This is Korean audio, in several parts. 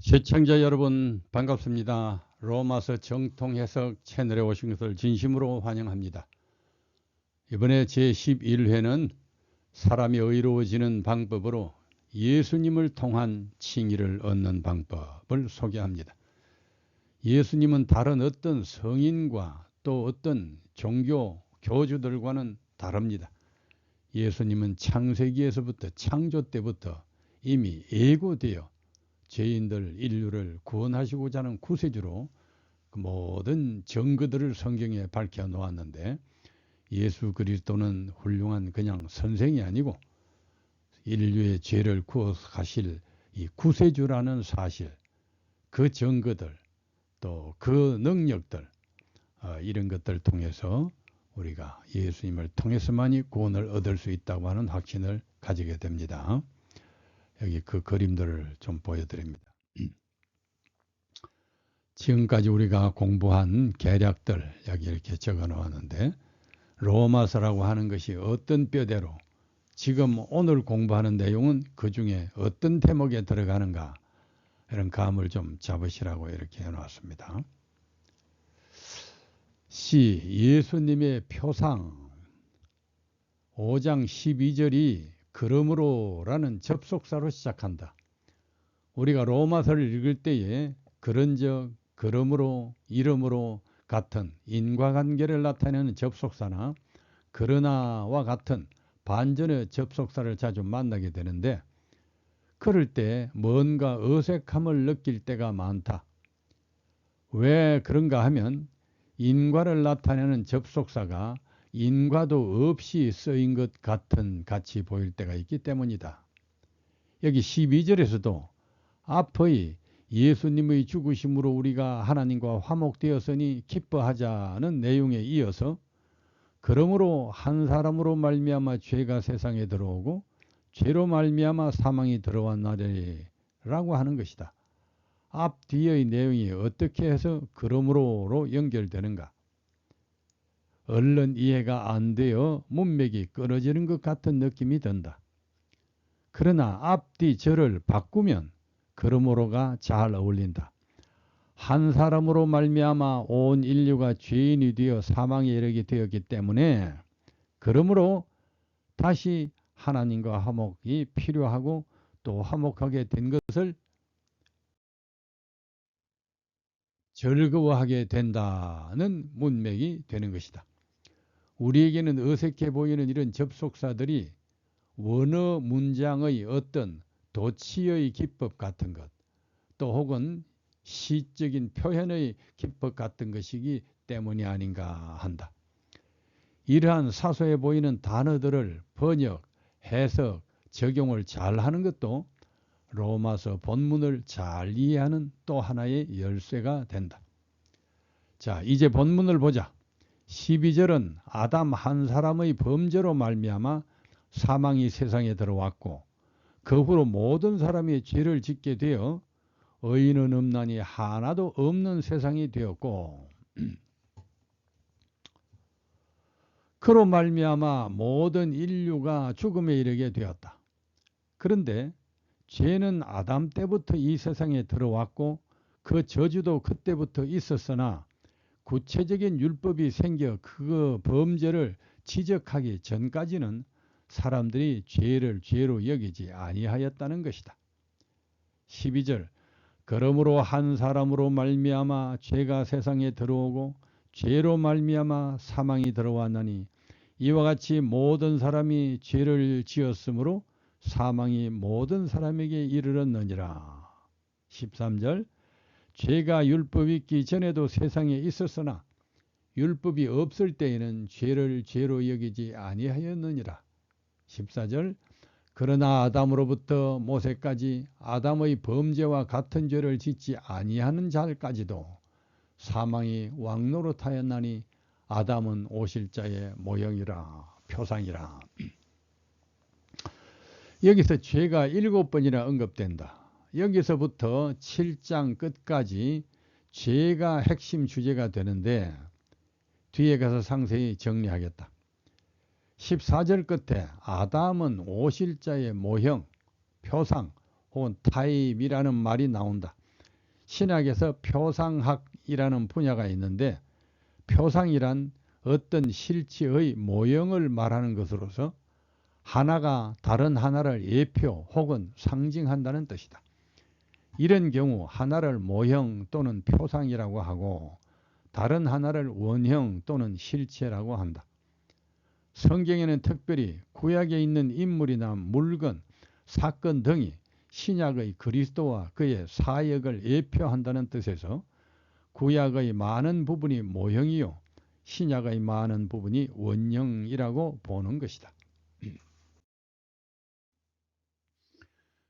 시청자 여러분 반갑습니다. 로마서 정통해석 채널에 오신 것을 진심으로 환영합니다. 이번에 제11회는 사람이 의로워지는 방법으로 예수님을 통한 칭의를 얻는 방법을 소개합니다. 예수님은 다른 어떤 성인과 또 어떤 종교 교주들과는 다릅니다. 예수님은 창세기에서부터 창조 때부터 이미 예고되어 죄인들 인류를 구원하시고자 하는 구세주로 그 모든 증거들을 성경에 밝혀 놓았는데, 예수 그리스도는 훌륭한 그냥 선생이 아니고 인류의 죄를 구원하실 이 구세주라는 사실, 그 증거들 또 그 능력들, 이런 것들을 통해서 우리가 예수님을 통해서만이 구원을 얻을 수 있다고 하는 확신을 가지게 됩니다. 여기 그 그림들을 좀 보여드립니다. 지금까지 우리가 공부한 계략들 여기 이렇게 적어 놓았는데, 로마서라고 하는 것이 어떤 뼈대로 지금 오늘 공부하는 내용은 그 중에 어떤 대목에 들어가는가, 이런 감을 좀 잡으시라고 이렇게 해놨습니다. 시 예수님의 표상 5장 12절이 그러므로 라는 접속사로 시작한다. 우리가 로마서를 읽을 때에 그런즉, 그러므로, 이러므로 같은 인과관계를 나타내는 접속사나 그러나와 같은 반전의 접속사를 자주 만나게 되는데, 그럴 때 뭔가 어색함을 느낄 때가 많다. 왜 그런가 하면 인과를 나타내는 접속사가 인과도 없이 쓰인 것 같은 같이 보일 때가 있기 때문이다. 여기 12절에서도 앞의 예수님의 죽으심으로 우리가 하나님과 화목되었으니 기뻐하자는 내용에 이어서 그러므로 한 사람으로 말미암아 죄가 세상에 들어오고 죄로 말미암아 사망이 들어왔나리라고 하는 것이다. 앞 뒤의 내용이 어떻게 해서 그러므로로 연결되는가? 얼른 이해가 안 되어 문맥이 끊어지는 것 같은 느낌이 든다. 그러나 앞뒤 절을 바꾸면 그러므로가 잘 어울린다. 한 사람으로 말미암아 온 인류가 죄인이 되어 사망에 이르게 되었기 때문에 그러므로 다시 하나님과 화목이 필요하고 또 화목하게 된 것을 즐거워하게 된다는 문맥이 되는 것이다. 우리에게는 어색해 보이는 이런 접속사들이 원어 문장의 어떤 도치의 기법 같은 것, 또 혹은 시적인 표현의 기법 같은 것이기 때문이 아닌가 한다. 이러한 사소해 보이는 단어들을 번역, 해석, 적용을 잘하는 것도 로마서 본문을 잘 이해하는 또 하나의 열쇠가 된다. 자, 이제 본문을 보자. 12절은 아담 한 사람의 범죄로 말미암아 사망이 세상에 들어왔고 그 후로 모든 사람이 죄를 짓게 되어 의인은 없나니 하나도 없는 세상이 되었고 그로 말미암아 모든 인류가 죽음에 이르게 되었다. 그런데 죄는 아담 때부터 이 세상에 들어왔고 그 저주도 그때부터 있었으나 구체적인 율법이 생겨 그 범죄를 지적하기 전까지는 사람들이 죄를 죄로 여기지 아니하였다는 것이다. 12절 그러므로 한 사람으로 말미암아 죄가 세상에 들어오고 죄로 말미암아 사망이 들어왔나니 이와 같이 모든 사람이 죄를 지었으므로 사망이 모든 사람에게 이르렀느니라. 13절 죄가 율법이 있기 전에도 세상에 있었으나 율법이 없을 때에는 죄를 죄로 여기지 아니하였느니라. 14절 그러나 아담으로부터 모세까지 아담의 범죄와 같은 죄를 짓지 아니하는 자까지도 사망이 왕노릇하였나니 아담은 오실 자의 모형이라, 표상이라. 여기서 죄가 7번이나 언급된다. 여기서부터 7장 끝까지 죄가 핵심 주제가 되는데 뒤에 가서 상세히 정리하겠다. 14절 끝에 아담은 오실 자의 모형, 표상 혹은 타입이라는 말이 나온다. 신학에서 표상학이라는 분야가 있는데 표상이란 어떤 실체의 모형을 말하는 것으로서 하나가 다른 하나를 예표 혹은 상징한다는 뜻이다. 이런 경우 하나를 모형 또는 표상이라고 하고 다른 하나를 원형 또는 실체라고 한다. 성경에는 특별히 구약에 있는 인물이나 물건, 사건 등이 신약의 그리스도와 그의 사역을 예표한다는 뜻에서 구약의 많은 부분이 모형이요 신약의 많은 부분이 원형이라고 보는 것이다.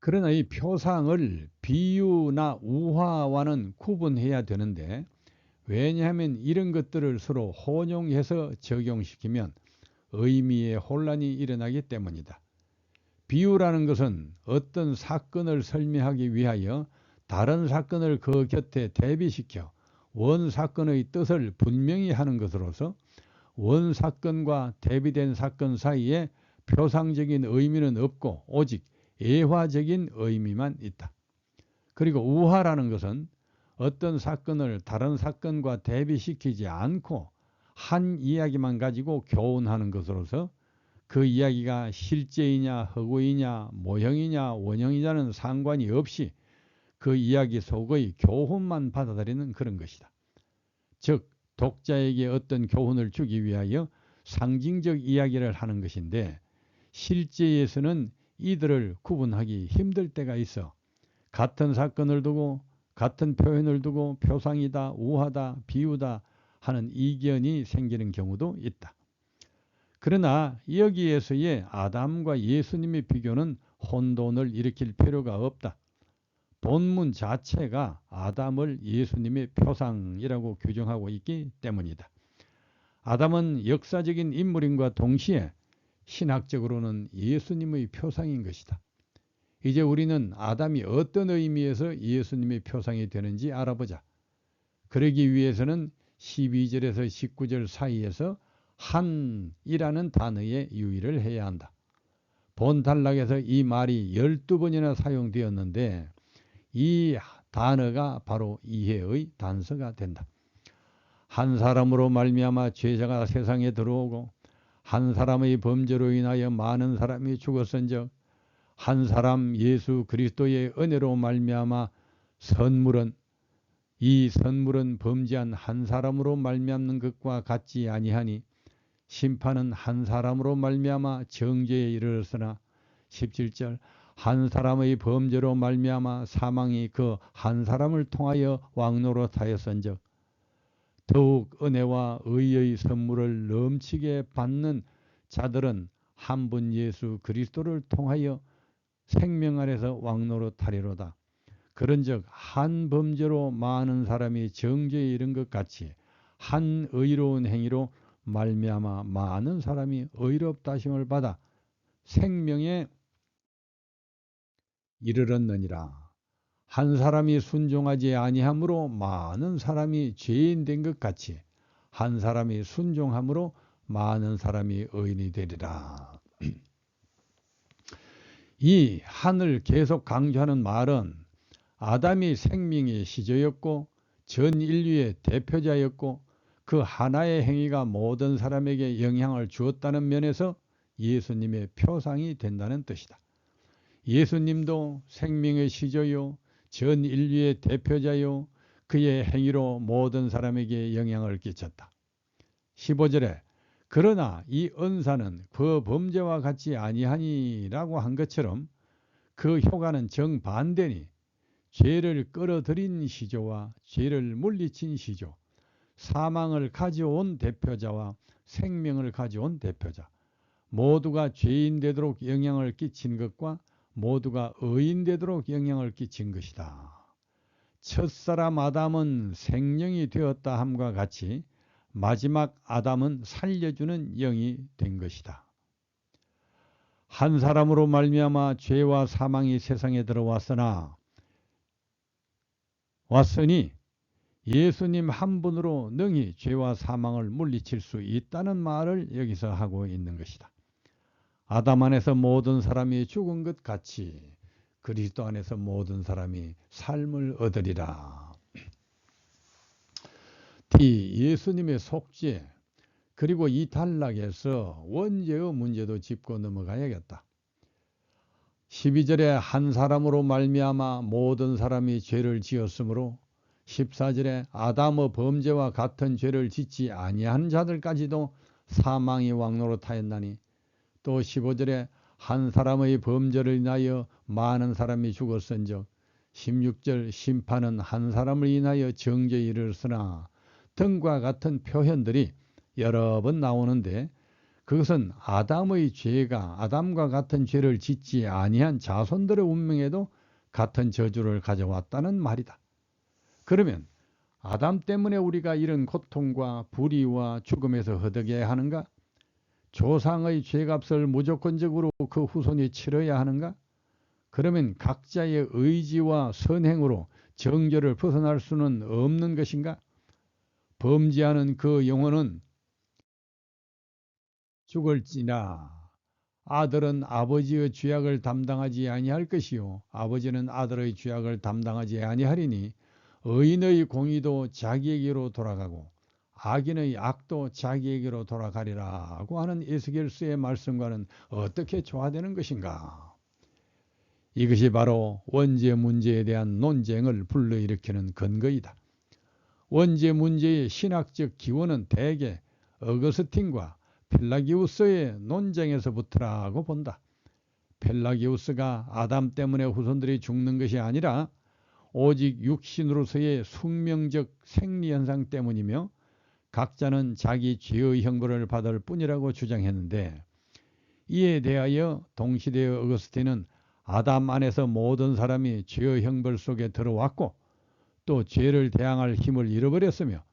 그러나 이 표상을 비유나 우화와는 구분해야 되는데 왜냐하면 이런 것들을 서로 혼용해서 적용시키면 의미의 혼란이 일어나기 때문이다. 비유라는 것은 어떤 사건을 설명하기 위하여 다른 사건을 그 곁에 대비시켜 원 사건의 뜻을 분명히 하는 것으로서 원 사건과 대비된 사건 사이에 표상적인 의미는 없고 오직 예화적인 의미만 있다. 그리고 우화라는 것은 어떤 사건을 다른 사건과 대비시키지 않고 한 이야기만 가지고 교훈하는 것으로서 그 이야기가 실제이냐 허구이냐 모형이냐 원형이냐는 상관이 없이 그 이야기 속의 교훈만 받아들이는 그런 것이다. 즉 독자에게 어떤 교훈을 주기 위하여 상징적 이야기를 하는 것인데 실제에서는 이들을 구분하기 힘들 때가 있어 같은 사건을 두고 같은 표현을 두고 표상이다, 우화다, 비유다 하는 이견이 생기는 경우도 있다. 그러나 여기에서의 아담과 예수님의 비교는 혼돈을 일으킬 필요가 없다. 본문 자체가 아담을 예수님의 표상이라고 규정하고 있기 때문이다. 아담은 역사적인 인물인과 동시에 신학적으로는 예수님의 표상인 것이다. 이제 우리는 아담이 어떤 의미에서 예수님의 표상이 되는지 알아보자. 그러기 위해서는 12절에서 19절 사이에서 한이라는 단어에 유의를 해야 한다. 본 단락에서 이 말이 12번이나 사용되었는데 이 단어가 바로 이해의 단서가 된다. 한 사람으로 말미암아 죄사가 세상에 들어오고 한 사람의 범죄로 인하여 많은 사람이 죽었은즉 한 사람 예수 그리스도의 은혜로 말미암아 이 선물은 범죄한 한 사람으로 말미암는 것과 같지 아니하니 심판은 한 사람으로 말미암아 정죄에 이르렀으나 17절 한 사람의 범죄로 말미암아 사망이 그 한 사람을 통하여 왕노릇하였은즉 더욱 은혜와 의의 선물을 넘치게 받는 자들은 한 분 예수 그리스도를 통하여 생명 안에서 왕노릇하리로다. 그런즉 한 범죄로 많은 사람이 정죄에 이른 것 같이 한 의로운 행위로 말미암아 많은 사람이 의롭다 하심을 받아 생명에 이르렀느니라. 한 사람이 순종하지 아니함으로 많은 사람이 죄인 된 것 같이 한 사람이 순종함으로 많은 사람이 의인이 되리라. 이 한을 계속 강조하는 말은 아담이 생명의 시조였고 전 인류의 대표자였고 그 하나의 행위가 모든 사람에게 영향을 주었다는 면에서 예수님의 표상이 된다는 뜻이다. 예수님도 생명의 시조요 전 인류의 대표자요 그의 행위로 모든 사람에게 영향을 끼쳤다. 15절에 그러나 이 은사는 그 범죄와 같지 아니하니라고 한 것처럼 그 효과는 정반대니 죄를 끌어들인 시조와 죄를 물리친 시조, 사망을 가져온 대표자와 생명을 가져온 대표자, 모두가 죄인 되도록 영향을 끼친 것과 모두가 의인 되도록 영향을 끼친 것이다. 첫사람 아담은 생명이 되었다 함과 같이 마지막 아담은 살려주는 영이 된 것이다. 한 사람으로 말미암아 죄와 사망이 세상에 왔으니 예수님 한 분으로 능히 죄와 사망을 물리칠 수 있다는 말을 여기서 하고 있는 것이다. 아담 안에서 모든 사람이 죽은 것 같이 그리스도 안에서 모든 사람이 삶을 얻으리라. D. 예수님의 속죄 그리고 이 단락에서 원죄의 문제도 짚고 넘어가야겠다. 12절에 한 사람으로 말미암아 모든 사람이 죄를 지었으므로 14절에 아담의 범죄와 같은 죄를 짓지 아니한 자들까지도 사망이 왕노릇하였나니 또 15절에 한 사람의 범죄를 인하여 많은 사람이 죽었은즉 16절 심판은 한 사람을 인하여 정죄에 이르렀으나 등과 같은 표현들이 여러 번 나오는데 그것은 아담의 죄가 아담과 같은 죄를 짓지 아니한 자손들의 운명에도 같은 저주를 가져왔다는 말이다. 그러면 아담 때문에 우리가 이런 고통과 불의와 죽음에서 허덕여야 하는가? 조상의 죄값을 무조건적으로 그 후손이 치러야 하는가? 그러면 각자의 의지와 선행으로 정죄를 벗어날 수는 없는 것인가? 범죄하는 그 영혼은 죽을지나 아들은 아버지의 죄악을 담당하지 아니할 것이요 아버지는 아들의 죄악을 담당하지 아니하리니 의인의 공의도 자기에게로 돌아가고 악인의 악도 자기에게로 돌아가리라고 하는 에스겔서의 말씀과는 어떻게 조화되는 것인가? 이것이 바로 원죄 문제에 대한 논쟁을 불러일으키는 근거이다. 원죄 문제의 신학적 기원은 대개 어거스틴과 펠라기우스의 논쟁에서부터라고 본다. 펠라기우스가 아담 때문에 후손들이 죽는 것이 아니라 오직 육신으로서의 숙명적 생리현상 때문이며 각자는 자기 죄의 형벌을 받을 뿐이라고 주장했는데 이에 대하여 동시대의 어거스틴은 아담 안에서 모든 사람이 죄의 형벌 속에 들어왔고 또 죄를 대항할 힘을 잃어버렸으며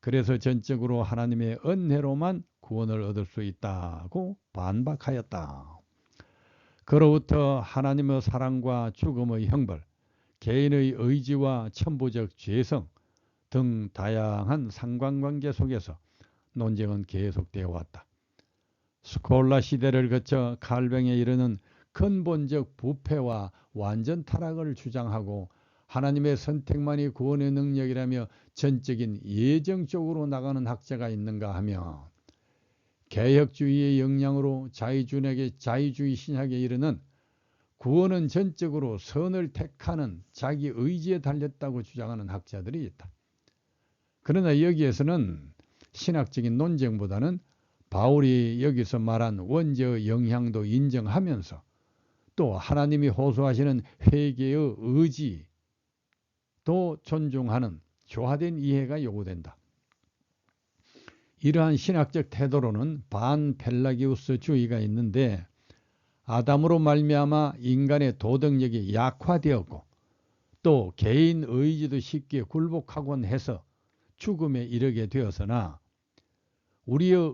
그래서 전적으로 하나님의 은혜로만 구원을 얻을 수 있다고 반박하였다. 그로부터 하나님의 사랑과 죽음의 형벌, 개인의 의지와 천부적 죄성 등 다양한 상관관계 속에서 논쟁은 계속되어 왔다. 스콜라 시대를 거쳐 칼뱅에 이르는 근본적 부패와 완전 타락을 주장하고 하나님의 선택만이 구원의 능력이라며 전적인 예정적으로 나가는 학자가 있는가 하며 개혁주의의 영향으로 자유주의 신학에 이르는 구원은 전적으로 선을 택하는 자기 의지에 달렸다고 주장하는 학자들이 있다. 그러나 여기에서는 신학적인 논쟁보다는 바울이 여기서 말한 원죄의 영향도 인정하면서 또 하나님이 호소하시는 회개의 의지도 존중하는 조화된 이해가 요구된다. 이러한 신학적 태도로는 반펠라기우스주의가 있는데 아담으로 말미암아 인간의 도덕력이 약화되었고 또 개인 의지도 쉽게 굴복하곤 해서 죽음에 이르게 되었으나 우리의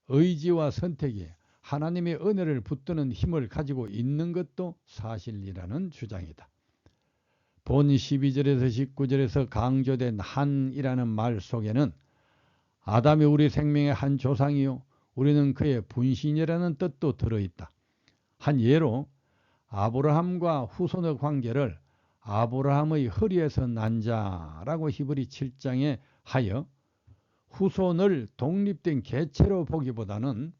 의지와 선택이 하나님의 은혜를 붙드는 힘을 가지고 있는 것도 사실이라는 주장이다. 본 12절에서 19절에서 강조된 한이라는 말 속에는 아담이 우리 생명의 한 조상이요 우리는 그의 분신이라는 뜻도 들어있다. 한 예로 아브라함과 후손의 관계를 아브라함의 허리에서 난 자라고 히브리 7장에 하여 후손을 독립된 개체로 보기보다는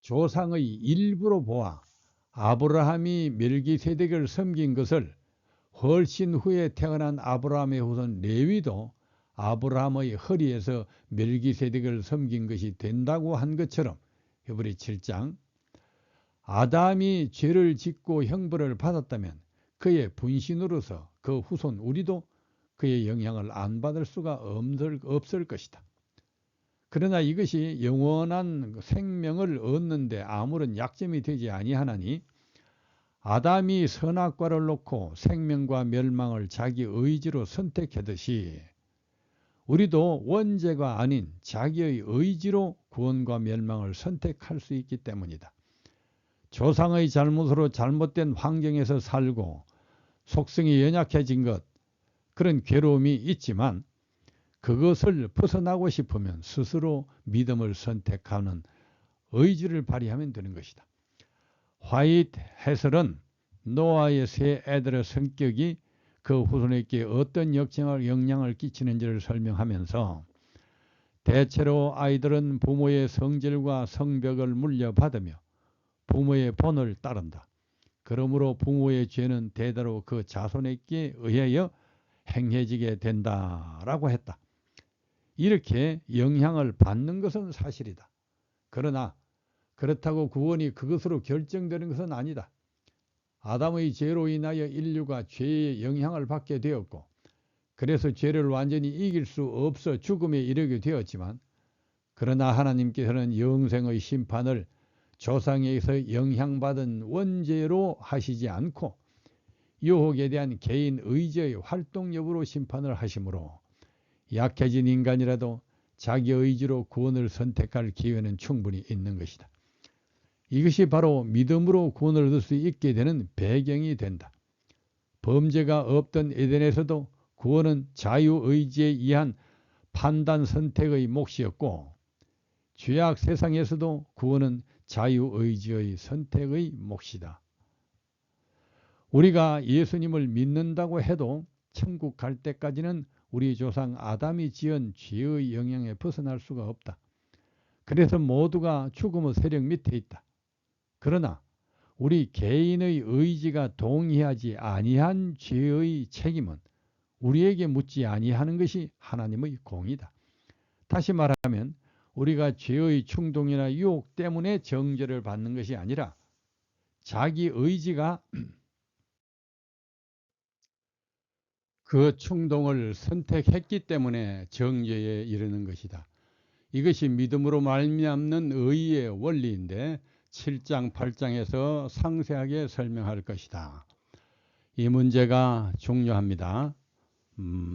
조상의 일부로 보아 아브라함이 멜기세덱을 섬긴 것을 훨씬 후에 태어난 아브라함의 후손 레위도 아브라함의 허리에서 멜기세덱을 섬긴 것이 된다고 한 것처럼 히브리 7장 아담이 죄를 짓고 형벌을 받았다면 그의 분신으로서 그 후손 우리도 그의 영향을 안 받을 수가 없을 것이다. 그러나 이것이 영원한 생명을 얻는 데 아무런 약점이 되지 아니하나니 아담이 선악과를 놓고 생명과 멸망을 자기 의지로 선택하듯이 우리도 원죄가 아닌 자기의 의지로 구원과 멸망을 선택할 수 있기 때문이다. 조상의 잘못으로 잘못된 환경에서 살고 속성이 연약해진 것 그런 괴로움이 있지만 그것을 벗어나고 싶으면 스스로 믿음을 선택하는 의지를 발휘하면 되는 것이다. 화이트 해설은 노아의 세 애들의 성격이 그 후손에게 어떤 영향을 끼치는지를 설명하면서 대체로 아이들은 부모의 성질과 성벽을 물려받으며 부모의 본을 따른다. 그러므로 부모의 죄는 대대로 그 자손에게 의하여 행해지게 된다라고 했다. 이렇게 영향을 받는 것은 사실이다. 그러나 그렇다고 구원이 그것으로 결정되는 것은 아니다. 아담의 죄로 인하여 인류가 죄의 영향을 받게 되었고 그래서 죄를 완전히 이길 수 없어 죽음에 이르게 되었지만 그러나 하나님께서는 영생의 심판을 조상에게서 영향받은 원죄로 하시지 않고 유혹에 대한 개인 의지의 활동 여부로 심판을 하시므로 약해진 인간이라도 자기 의지로 구원을 선택할 기회는 충분히 있는 것이다. 이것이 바로 믿음으로 구원을 얻을 수 있게 되는 배경이 된다. 범죄가 없던 에덴에서도 구원은 자유의지에 의한 판단 선택의 몫이었고 죄악 세상에서도 구원은 자유의지의 선택의 몫이다. 우리가 예수님을 믿는다고 해도 천국 갈 때까지는 우리 조상 아담이 지은 죄의 영향에 벗어날 수가 없다. 그래서 모두가 죽음의 세력 밑에 있다. 그러나 우리 개인의 의지가 동의하지 아니한 죄의 책임은 우리에게 묻지 아니하는 것이 하나님의 공이다. 다시 말하면 우리가 죄의 충동이나 유혹 때문에 정죄를 받는 것이 아니라 자기 의지가 그 충동을 선택했기 때문에 정죄에 이르는 것이다. 이것이 믿음으로 말미암는 의의 원리인데 7장, 8장에서 상세하게 설명할 것이다. 이 문제가 중요합니다.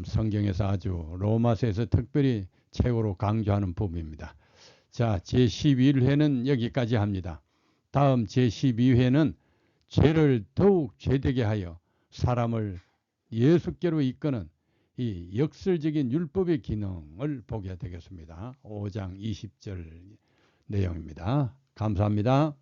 성경에서 아주 로마서에서 특별히 최고로 강조하는 부분입니다. 자, 제11회는 여기까지 합니다. 다음 제12회는 죄를 더욱 죄되게 하여 사람을 예수께로 이끄는 이 역설적인 율법의 기능을 보게 되겠습니다. 5장 20절 내용입니다. 감사합니다.